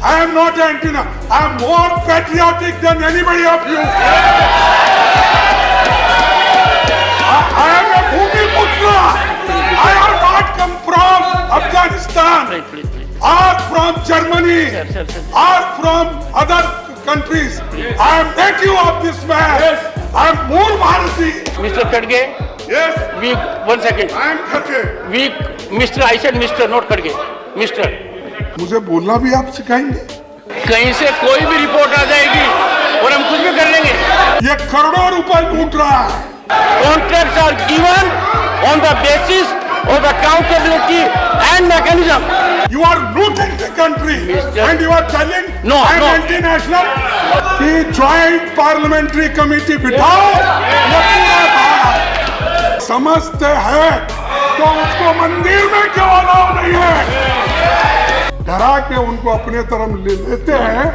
I am not anti. I am more patriotic than anybody of you. I am a Bhumiputra. I have not come from Afghanistan or from Germany or from other countries. I am native of this man. I am Mool Bharati. Mr. Khadge. Yes. We 1 second. I am Khadge. We Mr. I said Mr. not Khadge. Mr. मुझे बोलना भी आप सिखाएंगे? कहीं से कोई भी report आ जाएगी और हम कुछ भी कर लेंगे। ये करोड़ों रुपए लूट रहा है। Contracts are given on the basis of accountability and mechanism. You are looting the country and you are telling I am anti-national. कि joint parliamentary committee बिठाओ, ये पूरा था। समझते हैं तो उसको मंदिर में क्यों अलाउ नहीं है? डरा के उनको अपने तरफ ले लेते हैं,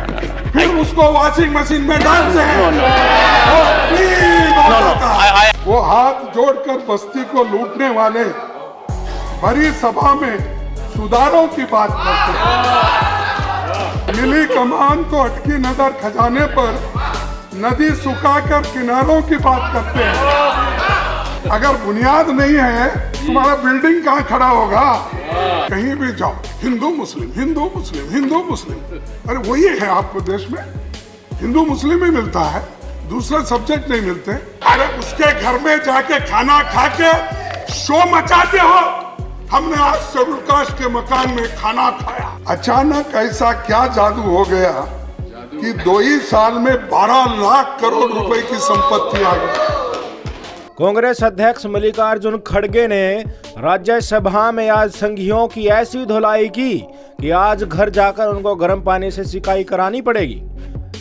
फिर उसको वॉशिंग मशीन में डालते हैं। वो हाथ जोड़कर बस्ती को लूटने वाले बड़ी सभा में सुधारों की बात करते हैं। मिली कमान तो अटकी नजर खजाने पर नदी सुखाकर किनारों की बात करते हैं। अगर बुनियाद नहीं है तुम्हारा बिल्डिंग कहाँ खड़ा होगा? कहीं भी जाओ हिंदू मुस्लिम हिंदू मुस्लिम हिंदू मुस्लिम। अरे वही है आपको देश में, हिंदू मुस्लिम ही मिलता है, दूसरे सब्जेक्ट नहीं मिलते। अरे उसके घर में जाके खाना खा के शो मचाते हो। हमने आज शेड्यूल कास्ट के मकान में खाना खाया। अचानक ऐसा क्या जादू हो गया कि 2 ही साल में 12 लाख करोड़ रुपए की संपत्ति आ गई। कांग्रेस अध्यक्ष मल्लिकार्जुन खड़गे ने राज्यसभा में आज संघियों की ऐसी धुलाई की कि आज घर जाकर उनको गर्म पानी से सिकाई करानी पड़ेगी।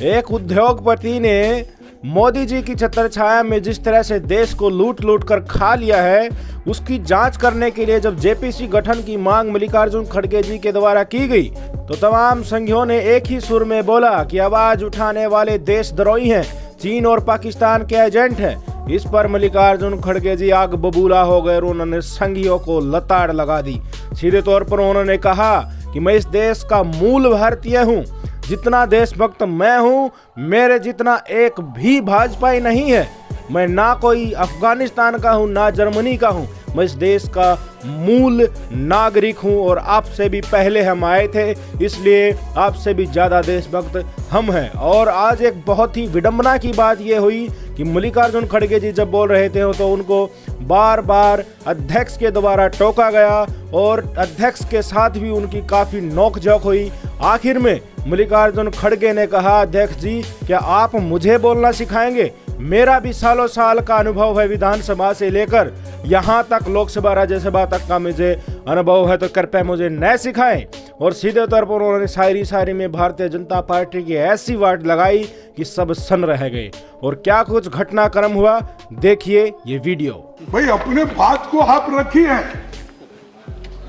एक उद्योगपति ने मोदी जी की छत्रछाया में जिस तरह से देश को लूट लूट कर खा लिया है, उसकी जांच करने के लिए जब जेपीसी गठन की मांग मल्लिकार्जुन खड़गे जी के द्वारा की गई तो तमाम संघियों ने एक ही सुर में बोला कि आवाज उठाने वाले देशद्रोही हैं, चीन और पाकिस्तान के एजेंट हैं। इस पर मल्लिकार्जुन खड़गे जी आग बबूला हो गए और उन्होंने संघियों को लताड़ लगा दी। सीधे तौर पर उन्होंने कहा कि मैं इस देश का मूल भारतीय हूँ, जितना देशभक्त मैं हूँ मेरे जितना एक भी भाजपाई नहीं है। मैं ना कोई अफगानिस्तान का हूँ ना जर्मनी का हूँ, मैं इस देश का मूल नागरिक हूँ और आपसे भी पहले हम आए थे, इसलिए आपसे भी ज़्यादा देशभक्त हम हैं। और आज एक बहुत ही विडंबना की बात यह हुई कि मल्लिकार्जुन खड़गे जी जब बोल रहे थे तो उनको बार बार अध्यक्ष के द्वारा टोका गया और अध्यक्ष के साथ भी उनकी काफ़ी नोकझोंक हुई। आखिर में मल्लिकार्जुन खड़गे ने कहा, अध्यक्ष जी क्या आप मुझे बोलना सिखाएंगे? मेरा भी सालों साल का अनुभव है, विधानसभा से लेकर यहाँ तक लोकसभा राज्यसभा तक का मुझे अनुभव है, तो कृपया मुझे न सिखाएं। और सीधे तौर पर उन्होंने शायरी में भारतीय जनता पार्टी की ऐसी वाट लगाई कि सब सन्न रह गए। और क्या कुछ घटनाक्रम हुआ, देखिए ये वीडियो। भाई अपने बात को आप रखिए,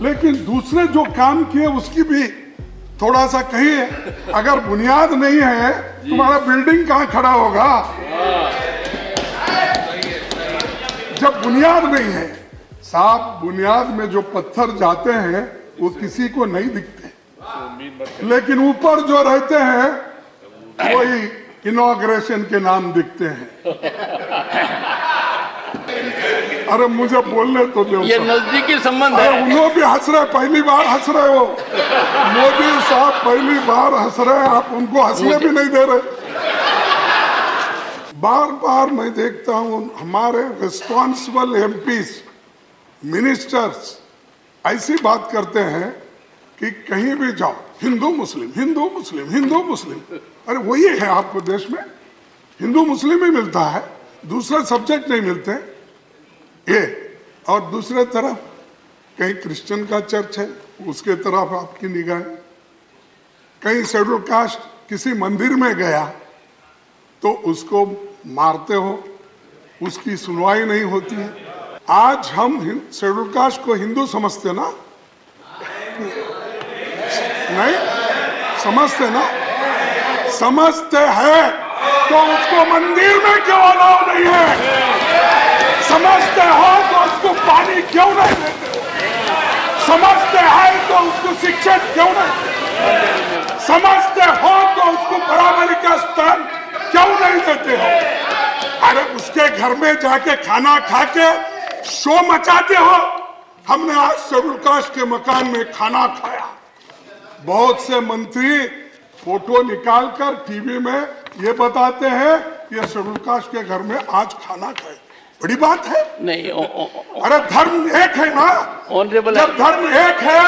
लेकिन दूसरे जो काम किए उसकी भी थोड़ा सा कहिए। अगर बुनियाद नहीं है तुम्हारा बिल्डिंग कहाँ खड़ा होगा? जब बुनियाद नहीं है, साफ बुनियाद में जो पत्थर जाते हैं वो किसी को नहीं दिखते, लेकिन ऊपर जो रहते हैं वही इनॉग्रेशन के नाम दिखते हैं। अरे मुझे बोलने तो दो, ये नजदीकी संबंध है। उन्होंने भी हंस रहे, पहली बार हंस रहे हो। मोदी साहब पहली बार हंस रहे हैं, आप उनको हंसने भी नहीं दे रहे। बार बार मैं देखता हूं हमारे रिस्पॉन्सिबल एमपीज मिनिस्टर्स ऐसी बात करते हैं कि कहीं भी जाओ हिंदू मुस्लिम हिंदू मुस्लिम हिंदू मुस्लिम। अरे वही है आपको देश में, हिंदू मुस्लिम ही मिलता है, दूसरे सब्जेक्ट नहीं मिलते ये। और दूसरे तरफ कहीं क्रिश्चियन का चर्च है, उसके तरफ आपकी निगाह। कहीं शेड्यूल कास्ट किसी मंदिर में गया तो उसको मारते हो, उसकी सुनवाई नहीं होती है। आज हम शेड्यूल कास्ट को हिंदू समझते ना? नहीं समझते ना? समझते हैं तो उसको मंदिर में क्यों अलाउ नहीं है? समझते हो तो उसको पानी क्यों नहीं देते? समझते हैं तो उसको शिक्षण क्यों नहीं? समझते हो तो उसको बराबरी का स्थान क्यों नहीं देते हो? अरे उसके घर में जाके खाना खा के शो मचाते हो। हमने आज शेड्यूल कास्ट के मकान में खाना खाया। बहुत से मंत्री फोटो निकालकर टीवी में ये बताते हैं ये शेड्यूल कास्ट के घर में आज खाना खाए, बड़ी बात है। नहीं अरे धर्म एक है ना। ऑनरेबल, जब धर्म एक है,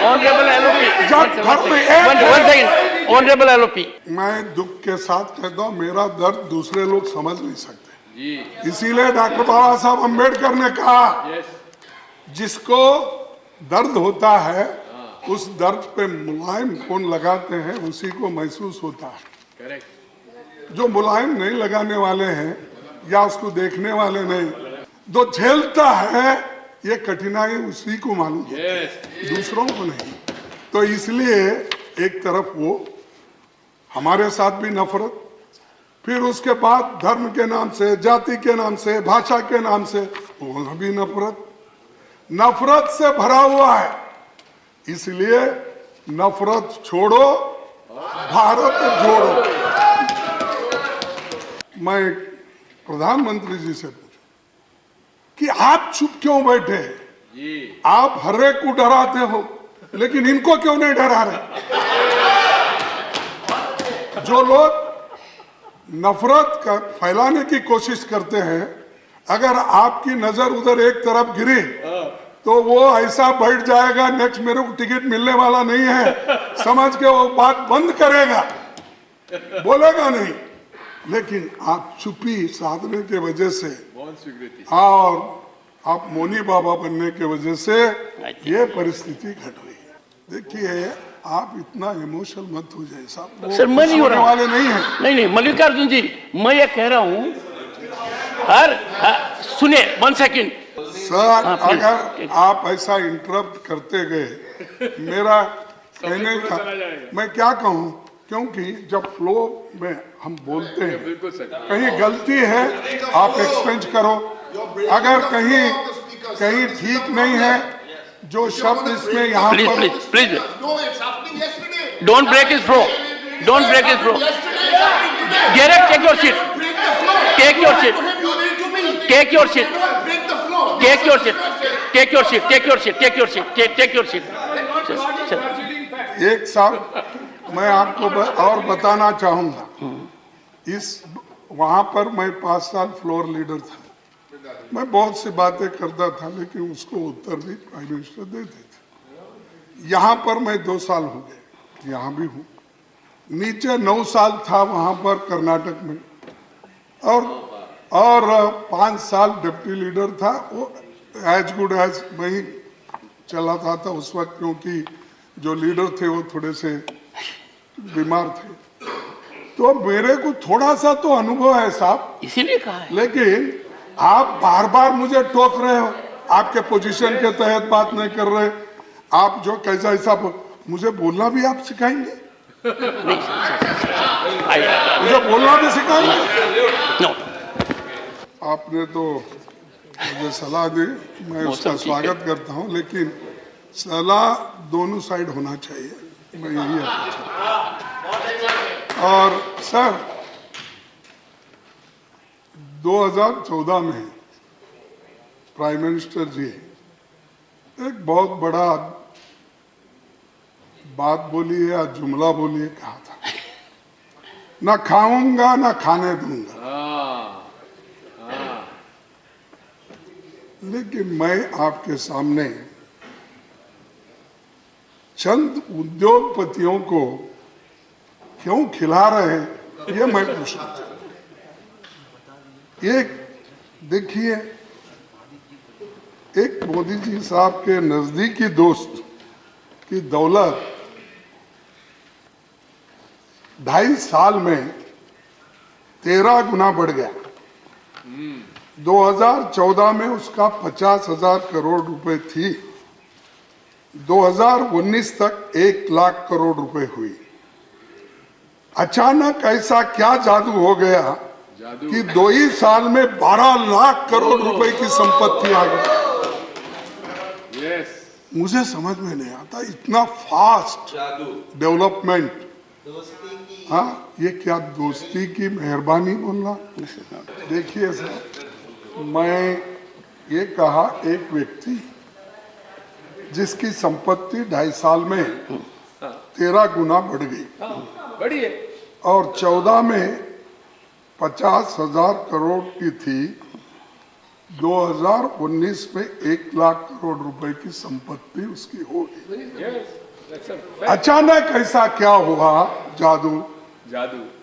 ऑनरेबल एलओपी, जब धर्म एक है, ऑनरेबल एलओपी, मैं दुख के साथ कहता हूँ मेरा दर्द दूसरे लोग समझ नहीं सकते। इसीलिए डॉक्टर बाबा साहब अम्बेडकर ने कहा जिसको दर्द होता है उस दर्द पे मुलायम कौन लगाते हैं उसी को महसूस होता है। जो मुलायम नहीं लगाने वाले हैं या उसको देखने वाले नहीं, जो झेलता है ये कठिनाई उसी को मालूम होती है, दूसरों को नहीं। तो इसलिए एक तरफ वो हमारे साथ भी नफरत, फिर उसके बाद धर्म के नाम से, जाति के नाम से, भाषा के नाम से वो भी नफरत से भरा हुआ है। इसलिए नफरत छोड़ो, भारत जोड़ो। मैं प्रधानमंत्री जी से पूछूं कि आप चुप क्यों बैठे? आप हर एक को डराते हो लेकिन इनको क्यों नहीं डरा रहे? जो लोग नफरत का फैलाने की कोशिश करते हैं, अगर आपकी नजर उधर एक तरफ गिरी तो वो ऐसा बैठ जाएगा नेक्स्ट मेरे को टिकट मिलने वाला नहीं है समझ के वो बात बंद करेगा, बोलेगा नहीं। लेकिन आप चुप्पी साधने के वजह से और आप मौनी बाबा बनने के वजह से ये परिस्थिति घट रही है। देखिए आप इतना इमोशनल मत हो जाए साहब। सर मैं नहीं हो रहा वाले नहीं है। नहीं मल्लिकार्जुन जी, मैं ये कह रहा हूँ सुने 1 सेकंड सर, अगर आप ऐसा इंटरप्ट करते गए मेरा कहने का मैं क्या कहूँ, क्योंकि जब फ्लो में हम बोलते हैं कहीं गलती है आप एक्सपेंज करो, अगर कहीं ठीक नहीं है जो शब्द इसमें यहाँ पर please don't break his flow, don't break his flow. Garrett, take your seat, take your seat, take your seat, take your seat, take your seat, take your seat, take your seat, take your seat. एक साहब मैं आपको और बताना चाहूंगा, इस वहां पर मैं 5 साल फ्लोर लीडर था, मैं बहुत सी बातें करता था लेकिन उसको उत्तर भी प्राइम मिनिस्टर देते थे। यहाँ पर मैं 2 साल हो गए, यहाँ भी हूँ। नीचे 9 साल था वहाँ पर कर्नाटक में, और 5 साल डिप्टी लीडर था। वो एज गुड एज वही चलाता था उस वक्त, क्योंकि जो लीडर थे वो थोड़े से बीमार थे। तो मेरे को थोड़ा सा तो अनुभव है साहब, इसीलिए कहा है। लेकिन आप बार बार मुझे टोक रहे हो, आपके पोजीशन के तहत बात नहीं कर रहे। आप जो कैसा ऐसा मुझे बोलना भी आप सिखाएंगे, मुझे बोलना भी सिखाएंगे। आपने तो मुझे सलाह दी, मैं उसका स्वागत करता हूं, लेकिन सलाह दोनों साइड होना चाहिए, मैं यही अपेक्षा। और सर 2014 में प्राइम मिनिस्टर जी एक बहुत बड़ा बात बोली है या जुमला बोली है, कहा था ना खाऊंगा ना खाने दूंगा। लेकिन मैं आपके सामने चंद उद्योगपतियों को क्यों खिला रहे हैं ये मैं पूछना चाहता हूं। एक देखिए, एक मोदी जी साहब के नजदीकी दोस्त की दौलत 2.5 साल में 13 गुना बढ़ गया। 2014 में उसका 50,000 करोड़ रुपए थी, 2019 तक 1 लाख करोड़ रुपए हुई। अचानक ऐसा क्या जादू हो गया कि 2 ही साल में 12 लाख करोड़ रुपए की संपत्ति आ गई। मुझे समझ में नहीं आता, इतना फास्ट डेवलपमेंट। हाँ, ये क्या दोस्ती की मेहरबानी बोलना। देखिए सर, मैं ये कहा, एक व्यक्ति जिसकी संपत्ति 2.5 साल में 13 गुना बढ़ गई और 14 में 50,000 करोड़ की थी, 2019 में 1 लाख करोड़ रुपए की संपत्ति उसकी हो गई। अचानक ऐसा क्या हुआ जादू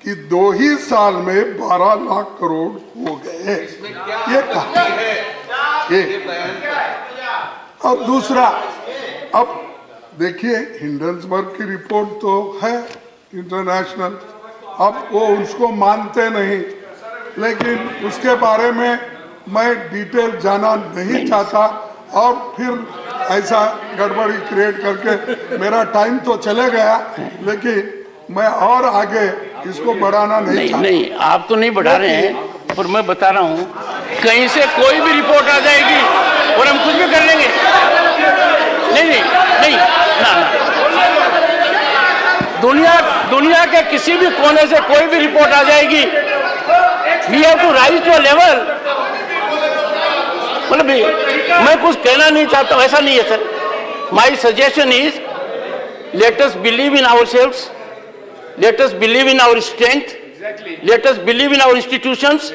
कि 2 ही साल में 12 लाख करोड़ हो गए। ये कहा ये। और दूसरा, अब देखिए हिंडनबर्ग की रिपोर्ट तो है इंटरनेशनल, अब वो उसको मानते नहीं, लेकिन उसके बारे में मैं डिटेल जाना नहीं चाहता और फिर ऐसा गड़बड़ी क्रिएट करके मेरा टाइम तो चले गया, लेकिन मैं और आगे इसको बढ़ाना नहीं चाहता। नहीं, आप तो नहीं बढ़ा रहे हैं, पर मैं बता रहा हूँ, कहीं से कोई भी रिपोर्ट आ जाएगी और हम कुछ भी कर लेंगे। नहीं, ना। दुनिया के किसी भी कोने से कोई भी रिपोर्ट आ जाएगी, we have to rise to a level. मतलब मैं कुछ कहना नहीं चाहता हूं, ऐसा नहीं है sir. My suggestion is, let us believe in ourselves, let us believe in our strength, let us believe in our institutions.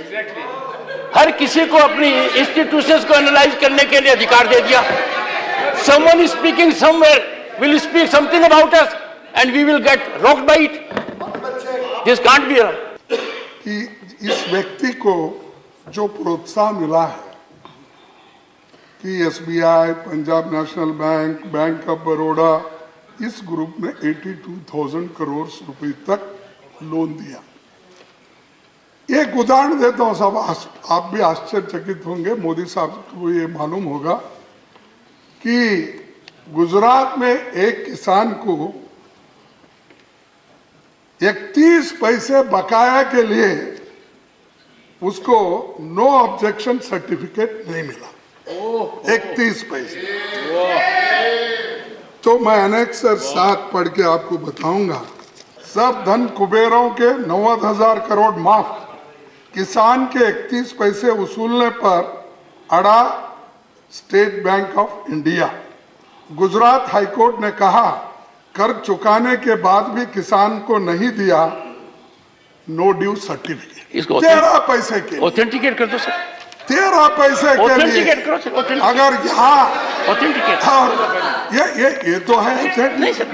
हर किसी को अपनी इंस्टीट्यूशंस को एनालाइज करने के लिए अधिकार दे दिया। Someone is speaking somewhere will speak something about us and we will get rocked by it. This can't be. कि इस व्यक्ति को जो प्रोत्साहन मिला है कि SBI, Punjab national bank, bank of Baroda, इस ग्रुप में 82,000 करोड़ रुपए तक लोन दिया। एक उदाहरण देता हूं साहब, आप भी आश्चर्यचकित होंगे, मोदी साहब को ये मालूम होगा कि गुजरात में एक किसान को 31 पैसे बकाया के लिए उसको नो ऑब्जेक्शन सर्टिफिकेट नहीं मिला। 31 पैसे। तो मैं अनेक्सर 7 पढ़ के आपको बताऊंगा। सब धन कुबेरों के 90,000 करोड़ माफ, किसान के 31 पैसे वसूलने पर अड़ा state bank of India. Gujarat high court ने कहा कर चुकाने के बाद भी किसान को नहीं दिया नो ड्यू सर्टिफिकेट। 13 पैसे के ऑथेंटिकेट कर दो सर, 13 पैसे के लिए ऑथेंटिकेट करो सर। अगर यहाँ ऑथेंटिकेट, ये तो है नहीं sir,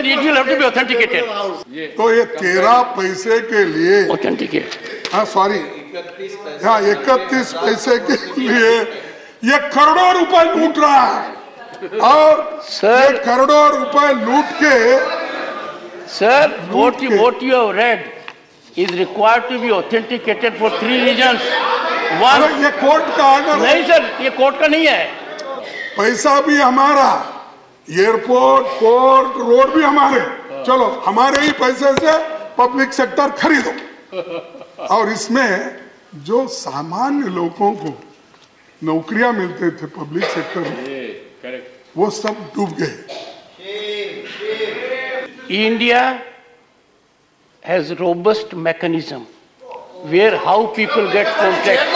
it will have to be authenticated. तो ये 13 पैसे के लिए ऑथेंटिकेट, हाँ सॉरी, हाँ 31 पैसे के लिए ये करोड़ों रुपए लूट रहा है। और सर ये करोड़ों रुपए लूट के sir, what you have read is required to be authenticated for 3 reasons. One, ये कोर्ट का ऑर्डर नहीं सर, ये कोर्ट का नहीं है। पैसा भी हमारा, एयरपोर्ट, पोर्ट, रोड भी हमारे, चलो हमारे ही पैसे से पब्लिक सेक्टर खरीदो। और इसमें जो सामान्य लोगों को नौकरियां मिलते थे पब्लिक सेक्टर में, वो सब डूब गए। India has robust mechanism where how people get contracts.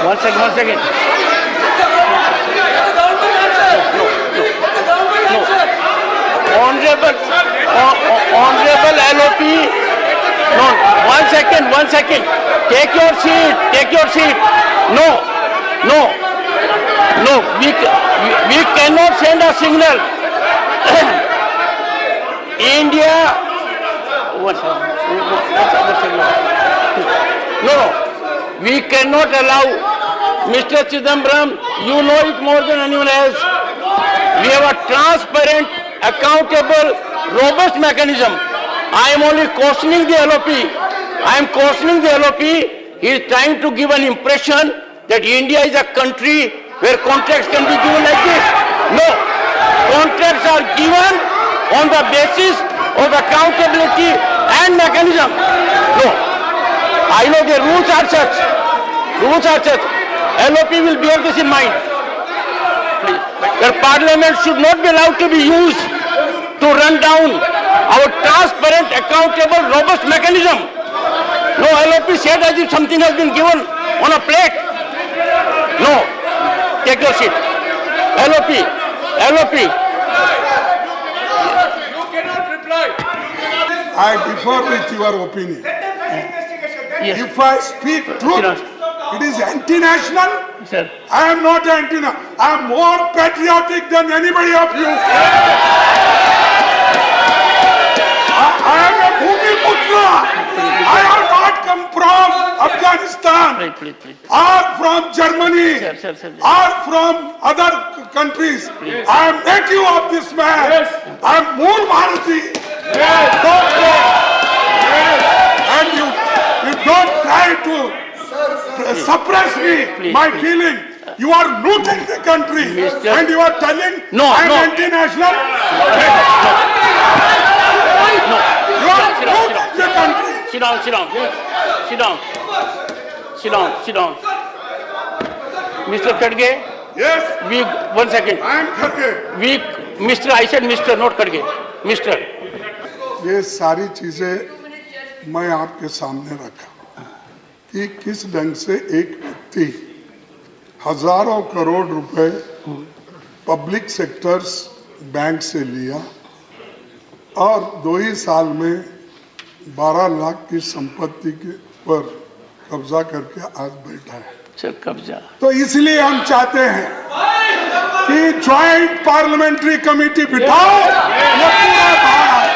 One second. No. Honorable LOP. No. One second. Take your seat. No. We cannot send a signal. India. No. We cannot allow. Mr. Chidambaram, you know it more than anyone else. We have a transparent, accountable, robust mechanism. I am only cautioning the LOP. He is trying to give an impression that India is a country where contracts can be given like this. No. Contracts are given on the basis of accountability and mechanism. No. I know the rules are such. LOP will bear this in mind. Please. that parliament should not be allowed to be used to run down our transparent, accountable, robust mechanism. No, LOP said as if something has been given on a plate. No, take your seat. LOP. I differ with your opinion. Yes. If I speak truth, it is anti-national. Sir. I am not anti-national. I am more patriotic than anybody of you. I am a Bhumiputra. I have not come from Afghanistan Please. or from Germany Sir. or from other countries. I am native of this man. I am Mool Bharati. And you don't try to suppress me, Please. my feeling. You are looting the country and you are telling No, I am no. anti-national. You are looting the country. Sit down. Mr. Khadge, Yes, one second. I am Khadge. Mr. I said Mr. not Khadge. Mr. ये सारी चीजें मैं आपके सामने रखा कि किस ढंग से एक व्यक्ति हजारों करोड़ रुपए पब्लिक सेक्टर्स बैंक से लिया और 2 ही साल में 12 लाख की संपत्ति के पर कब्जा करके आज बैठा है। सर कब्जा। तो इसलिए हम चाहते हैं कि ज्वाइंट पार्लियामेंट्री कमेटी बिठाओ। ये पूरा भारत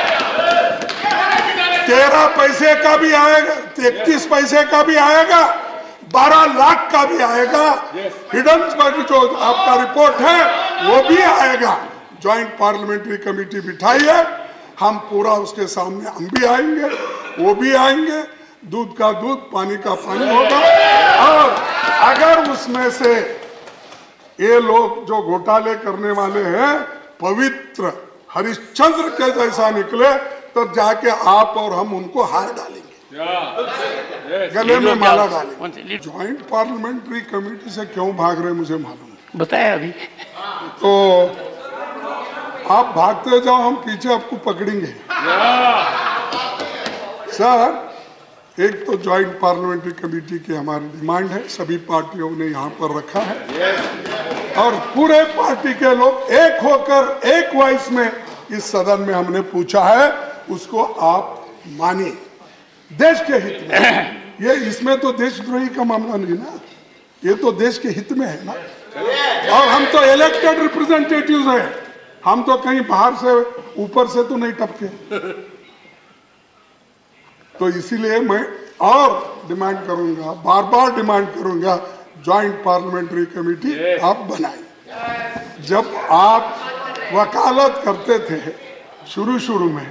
13 पैसे का भी आएगा, 31 पैसे का भी आएगा, 12 लाख का भी आएगा, हिडन जो आपका रिपोर्ट है वो भी आएगा। ज्वाइंट पार्लियामेंट्री कमेटी बिठाइए, हम पूरा उसके सामने हम भी आएंगे, वो भी आएंगे, दूध का दूध पानी का पानी होगा। और अगर उसमें से ये लोग जो घोटाले करने वाले हैं पवित्र हरिश्चंद्र के जैसा निकले तो जाके आप और हम उनको हार डालेंगे, गले में माला डालेंगे। ज्वाइंट पार्लियामेंट्री कमेटी से क्यों भाग रहे मुझे मालूम है, बताया अभी। तो आप भागते जाओ, हम पीछे आपको पकड़ेंगे। सर, एक तो ज्वाइंट पार्लियामेंट्री कमेटी की हमारी डिमांड है, सभी पार्टियों ने यहाँ पर रखा है और पूरे पार्टी के लोग एक होकर एक वॉइस में इस सदन में हमने पूछा है, उसको आप मानिए देश के हित में। ये इसमें तो देशद्रोही का मामला नहीं ना, ये तो देश के हित में है ना। और हम तो इलेक्टेड रिप्रेजेंटेटिव्स हैं, हम तो कहीं बाहर से ऊपर से तो नहीं टपके। तो इसीलिए मैं और डिमांड करूंगा, बार बार डिमांड करूंगा, ज्वाइंट पार्लियामेंट्री कमेटी आप बनाइए। जब आप वकालत करते थे शुरू में,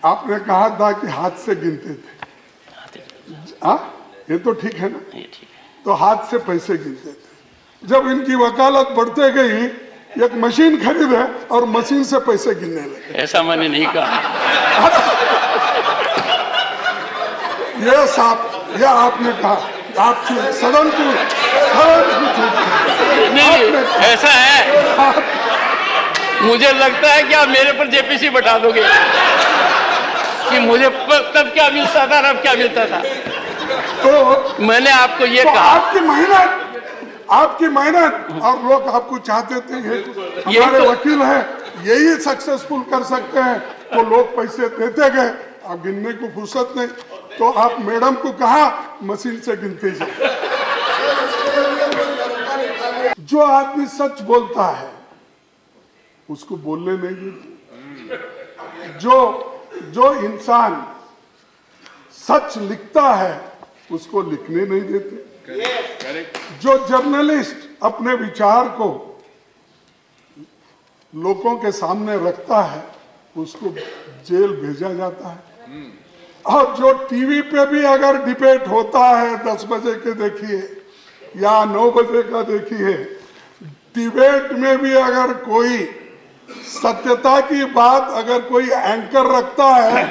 आपने कहा था कि हाथ से गिनते थे। हाँ, ये तो ठीक है ना, तो हाथ से पैसे गिनते थे। जब इनकी वकालत बढ़ते गई, एक मशीन खरीदे और मशीन से पैसे गिनने लगे। ऐसा मैंने नहीं कहा। ये आपने कहा, आप सदन को नहीं, ऐसा है। मुझे लगता है कि आप मेरे पर जेपीसी बैठा दोगे कि मुझे तब क्या मिलता था और अब क्या मिलता था। तो मैंने आपको ये तो कहा, आपकी मेहनत और लोग आपको चाहते थे, हमारे तो, वकील हैं, यही सक्सेसफुल कर सकते हैं, तो लोग पैसे देते गए, आप गिनने को फुर्सत नहीं। तो आप मैडम को कहा मशीन से गिनते जाए। जो आदमी सच बोलता है उसको बोलने नहीं देते, जो इंसान सच लिखता है उसको लिखने नहीं देते, जो जर्नलिस्ट अपने विचार को लोगों के सामने रखता है उसको जेल भेजा जाता है। और जो टीवी पे भी अगर डिबेट होता है 10 बजे के देखिए या 9 बजे का देखिए, डिबेट में भी अगर कोई सत्यता की बात अगर कोई एंकर रखता है,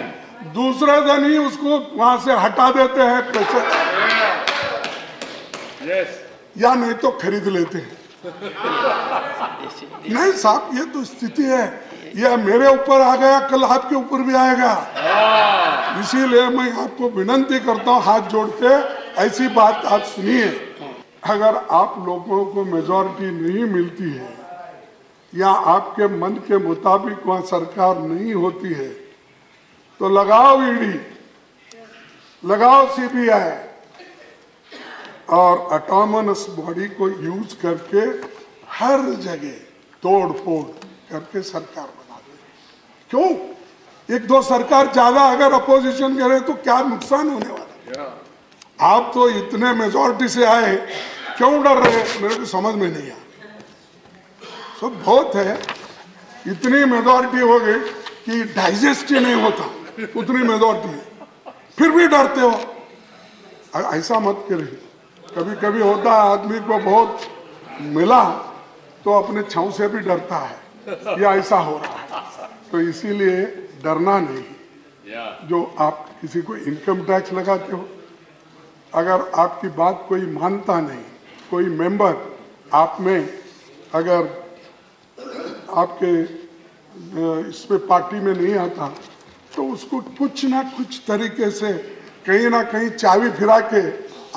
दूसरे दिन ही उसको वहां से हटा देते हैं पैसे, या नहीं तो खरीद लेते हैं। नहीं साहब, ये तो स्थिति है। ये मेरे ऊपर आ गया, कल आपके ऊपर भी आएगा। इसीलिए मैं आपको विनती करता हूँ हाथ जोड़ के, ऐसी बात आप सुनिए। अगर आप लोगों को मेजॉरिटी नहीं मिलती है या आपके मन के मुताबिक वहां सरकार नहीं होती है तो लगाओ ईडी, लगाओ सीबीआई और ऑटोनमस बॉडी को यूज करके हर जगह तोड़ फोड़ करके सरकार बना दे। क्यों? एक दो सरकार ज्यादा अगर अपोजिशन करे तो क्या नुकसान होने वाला? आप तो इतने मेजॉरिटी से आए, क्यों डर रहे? मेरे को समझ में नहीं आया। सब बहुत है, इतनी मेजॉरिटी हो गई कि डाइजेस्ट ही नहीं होता, उतनी मेजॉरिटी है, फिर भी डरते हो। ऐसा मत करिए। कभी कभी होता है आदमी को बहुत मिला तो अपने छांव से भी डरता है, या ऐसा हो रहा है। तो इसीलिए डरना नहीं। जो आप किसी को इनकम टैक्स लगाते हो, अगर आपकी बात कोई मानता नहीं, कोई मेंबर आप में अगर आपके इस पे पार्टी में नहीं आता तो उसको कुछ ना कुछ तरीके से कहीं ना कहीं चाबी फिरा के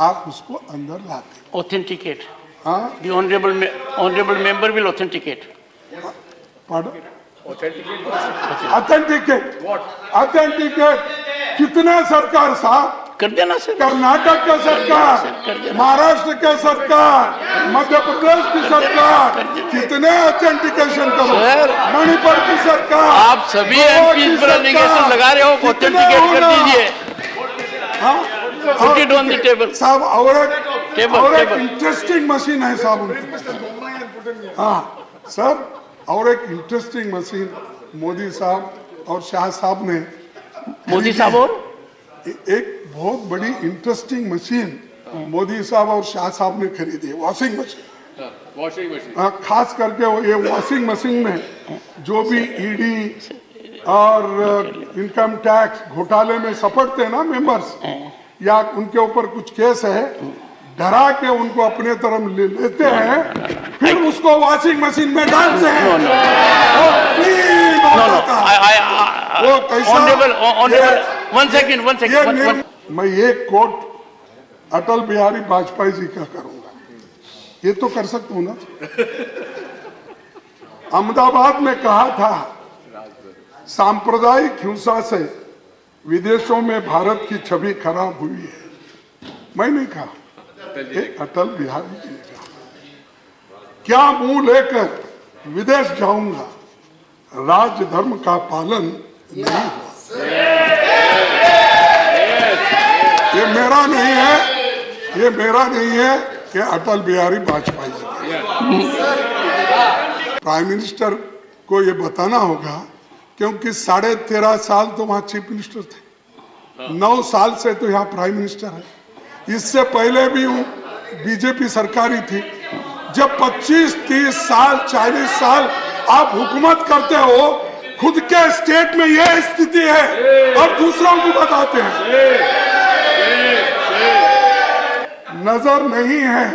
आप उसको अंदर लाते। Authenticate. हाँ, The honorable member will authenticate. pardon? Authenticate कितने सरकार साहब? कर देना सर। कर्नाटक का सरकार, महाराष्ट्र का सरकार, मध्य प्रदेश की सरकार, कितने ऑथेंटिकेशन करो? मणिपुर की सरकार, आप सभी एमपी पर एलिगेशन लगा रहे हो, ऑथेंटिकेट कर दीजिए। Put it on the table. साहब और एक Table. इंटरेस्टिंग मशीन है साहब उनके। हाँ सर, और एक इंटरेस्टिंग मशीन मोदी साहब और शाह साहब ने, मोदी साहब और एक बहुत बड़ी इंटरेस्टिंग मशीन मोदी साहब और शाह साहब ने खरीदी है, वॉशिंग मशीन। खास करके वो ये वॉशिंग मशीन में जो भी ईडी और इनकम टैक्स घोटाले में सपटते हैं ना मेंबर्स, या उनके ऊपर कुछ केस है, डरा के उनको अपने तरफ ले लेते हैं, फिर उसको वॉशिंग मशीन में डालते हैं। वो कैसा? one second. मैं ये कोट अटल बिहारी वाजपेयी जी का करूंगा, ये तो कर सकता हूं ना। अहमदाबाद में कहा था, सांप्रदायिक हिंसा से विदेशों में भारत की छवि खराब हुई है। मैं नहीं कहा, अटल बिहारी जी ने कहा। क्या मुंह लेकर विदेश जाऊंगा, राज धर्म का पालन नहीं हुआ। ये मेरा नहीं है, ये मेरा नहीं है, कि अटल बिहारी वाजपेयी जी। प्राइम मिनिस्टर को ये बताना होगा, क्योंकि 13.5 साल तो वहां चीफ मिनिस्टर थे, 9 साल से तो यहाँ प्राइम मिनिस्टर है। इससे पहले भी बीजेपी सरकार ही थी। जब 25, 30 साल, 40 साल आप हुकूमत करते हो, खुद के स्टेट में यह स्थिति है और दूसरों को बताते हैं। नजर नहीं है,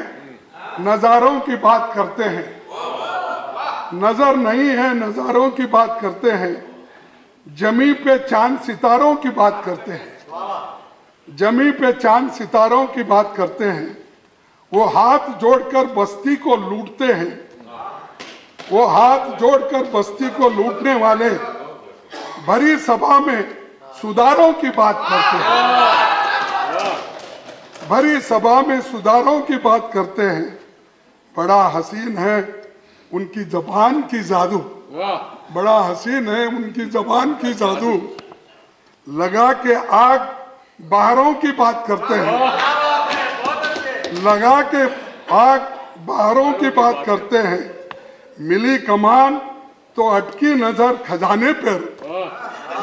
नजारों की बात करते हैं। नजर नहीं है, नजारों की बात करते हैं। जमी पे चांद सितारों की बात करते हैं। जमी पे चांद सितारों की बात करते हैं। वो हाथ जोड़कर बस्ती को लूटते हैं। वो हाथ जोड़कर बस्ती को लूटने वाले भरी सभा में सुधारों की बात करते हैं। भरी सभा में सुधारों की बात करते हैं। बड़ा हसीन है उनकी जबान की जादू, बड़ा हसीन है उनकी जबान की जादू। लगा के आग बाहरों की बात करते हैं। लगा के आग बाहरों की बात करते हैं। मिली कमान तो अटकी नजर खजाने पर।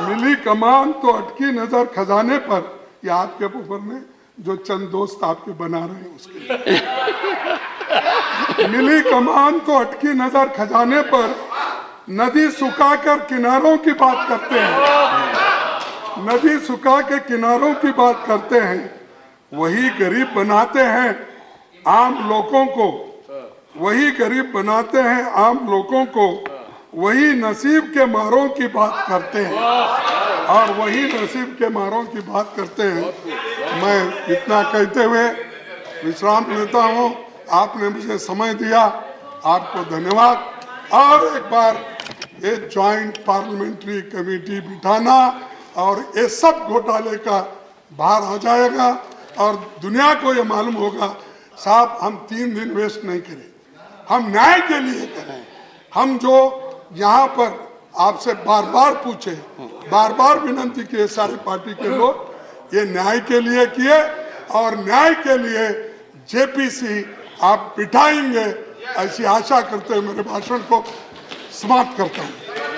मिली कमान तो अटकी नजर खजाने पर। ये आपके ऊपर में जो चंद दोस्त आपके बना रहे हैं उसके लिए। मिली कमान तो अटकी नजर खजाने पर। नदी सुखाकर किनारों की बात करते हैं। नदी सुखा के किनारों की बात करते हैं। वही गरीब बनाते हैं आम लोगों को। वही गरीब बनाते हैं आम लोगों को, वही नसीब के मारों की बात करते हैं और वही नसीब के मारों की बात करते हैं। मैं इतना कहते हुए विश्राम लेता हूँ। आपने मुझे समय दिया, आपको धन्यवाद। और एक बार ये जॉइंट पार्लियामेंट्री कमेटी बिठाना और ये सब घोटाले का बाहर आ जाएगा और दुनिया को ये मालूम होगा साहब हम 3 दिन वेस्ट नहीं करें, हम न्याय के लिए करें। हम जो यहाँ पर आपसे बार बार पूछे, बार बार विनती किए सारी पार्टी के लोग, ये न्याय के लिए किए और न्याय के लिए जेपीसी आप बिठाएंगे ऐसी आशा करते हुए मेरे भाषण को समाप्त करता हूँ।